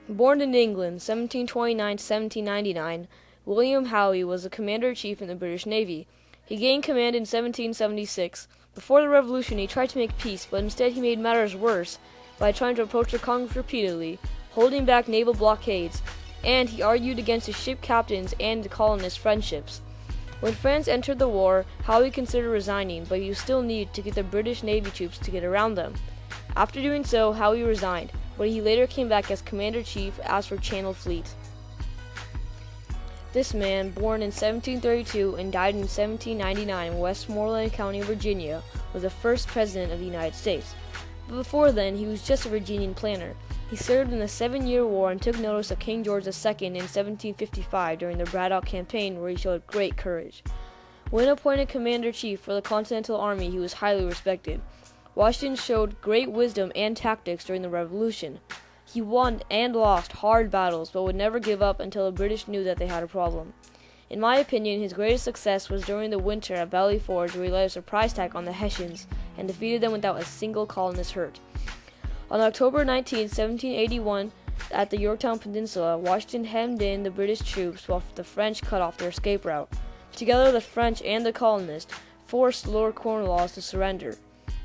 Born in England, 1729–1799, William Howe was a commander-in-chief in the British Navy. He gained command in 1776. Before the Revolution, he tried to make peace, but instead he made matters worse by trying to approach the Congress repeatedly, holding back naval blockades, and he argued against the ship captains and the colonists' friendships. When France entered the war, Howe considered resigning, but he still needed to get the British Navy troops to get around them. After doing so, Howe resigned, but he later came back as Commander-in-Chief as for Channel Fleet. This man, born in 1732 and died in 1799 in Westmoreland County, Virginia, was the first president of the United States. But before then, he was just a Virginian planter. He served in the 7-Year War and took notice of King George II in 1755 during the Braddock Campaign, where he showed great courage. When appointed Commander-in-Chief for the Continental Army, he was highly respected. Washington showed great wisdom and tactics during the Revolution. He won and lost hard battles, but would never give up until the British knew that they had a problem. In my opinion, his greatest success was during the winter at Valley Forge, where he led a surprise attack on the Hessians and defeated them without a single colonist hurt. On October 19, 1781, at the Yorktown Peninsula, Washington hemmed in the British troops while the French cut off their escape route. Together, the French and the colonists forced Lord Cornwallis to surrender.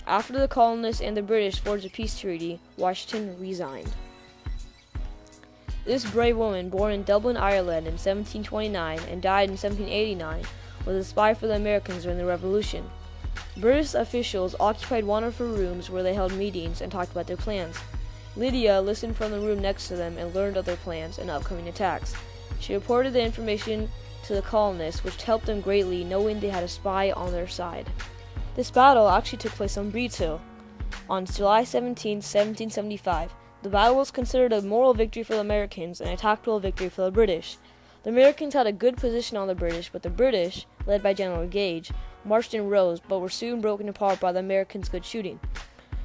After the colonists and the British forged a peace treaty, Washington resigned. This brave woman, born in Dublin, Ireland in 1729 and died in 1789, was a spy for the Americans during the Revolution. British officials occupied one of her rooms where they held meetings and talked about their plans. Lydia listened from the room next to them and learned of their plans and upcoming attacks. She reported the information to the colonists, which helped them greatly, knowing they had a spy on their side. This battle actually took place on Breed's Hill on July 17, 1775. The battle was considered a moral victory for the Americans and a tactical victory for the British. The Americans had a good position on the British, but the British, led by General Gage, marched in rows but were soon broken apart by the Americans' good shooting.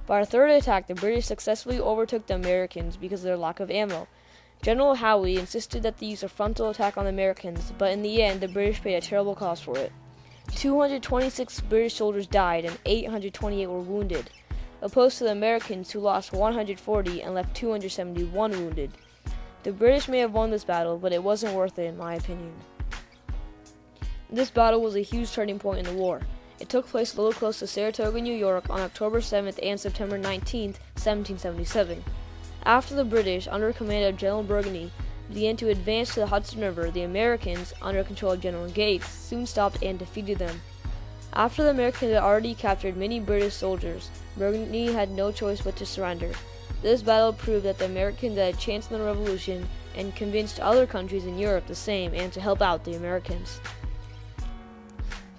By our third attack, the British successfully overtook the Americans because of their lack of ammo. General Howe insisted that they use a frontal attack on the Americans, but in the end, the British paid a terrible cost for it. 226 British soldiers died and 828 were wounded, opposed to the Americans, who lost 140 and left 271 wounded. The British may have won this battle, but it wasn't worth it in my opinion. This battle was a huge turning point in the war. It took place a little close to Saratoga, New York on October 7th and September 19th, 1777. After the British, under command of General Burgundy, began to advance to the Hudson River, the Americans, under control of General Gates, soon stopped and defeated them. After the Americans had already captured many British soldiers, Burgundy had no choice but to surrender. This battle proved that the Americans had a chance in the Revolution and convinced other countries in Europe the same and to help out the Americans.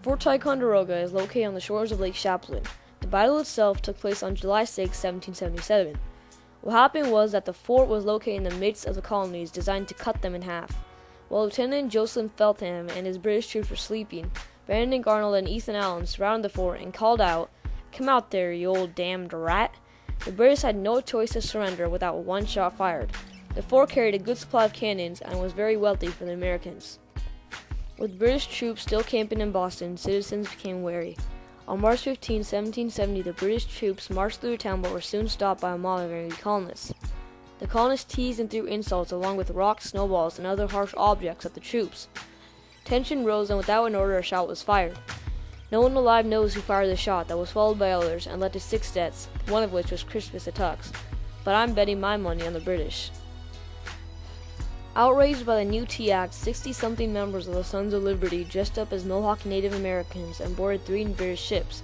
Fort Ticonderoga is located on the shores of Lake Champlain. The battle itself took place on July 6, 1777. What happened was that the fort was located in the midst of the colonies designed to cut them in half. While Lieutenant Joseph Feltham and his British troops were sleeping, Brandon Garnold and Ethan Allen surrounded the fort and called out, "Come out there, you old damned rat!" The British had no choice to surrender without one shot fired. The fort carried a good supply of cannons and was very wealthy for the Americans. With British troops still camping in Boston, citizens became wary. On March 15, 1770, the British troops marched through the town but were soon stopped by a mob of angry colonists. The colonists teased and threw insults along with rocks, snowballs, and other harsh objects at the troops. Tension rose, and without an order, a shot was fired. No one alive knows who fired the shot that was followed by others and led to 6 deaths, one of which was Crispus Attucks. But I'm betting my money on the British. Outraged by the new tea act, 60-something members of the Sons of Liberty dressed up as Mohawk Native Americans and boarded 3 British ships,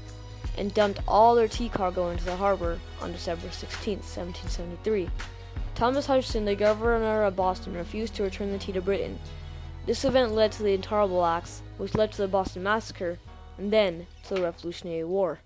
and dumped all their tea cargo into the harbor on December 16, 1773. Thomas Hudson, the governor of Boston, refused to return the tea to Britain. This event led to the Intolerable Acts, which led to the Boston Massacre, and then to the Revolutionary War.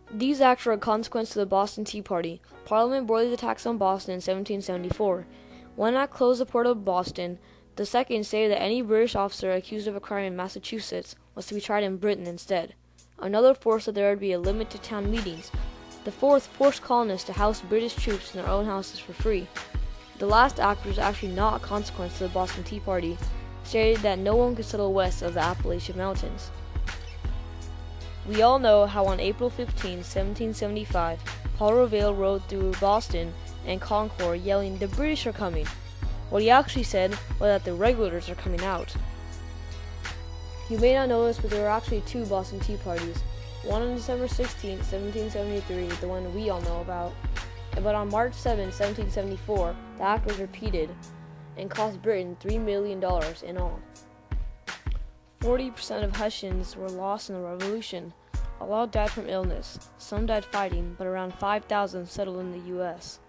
These acts were a consequence to the Boston Tea Party. Parliament boarded the attacks on Boston in 1774. One act closed the port of Boston. The second stated that any British officer accused of a crime in Massachusetts was to be tried in Britain instead. Another forced that there would be a limit to town meetings. The fourth forced colonists to house British troops in their own houses for free. The last act was actually not a consequence to the Boston Tea Party, stated that no one could settle west of the Appalachian Mountains. We all know how on April 15, 1775, Paul Revere rode through Boston and Concord, yelling, "The British are coming!" What he actually said was that the regulators are coming out. You may not know this, but there were actually two Boston Tea Parties. One on December 16, 1773, the one we all know about. But on March 7, 1774, the act was repeated and cost Britain $3 million in all. 40% of Hessians were lost in the Revolution. A lot died from illness. Some died fighting, but around 5,000 settled in the U.S.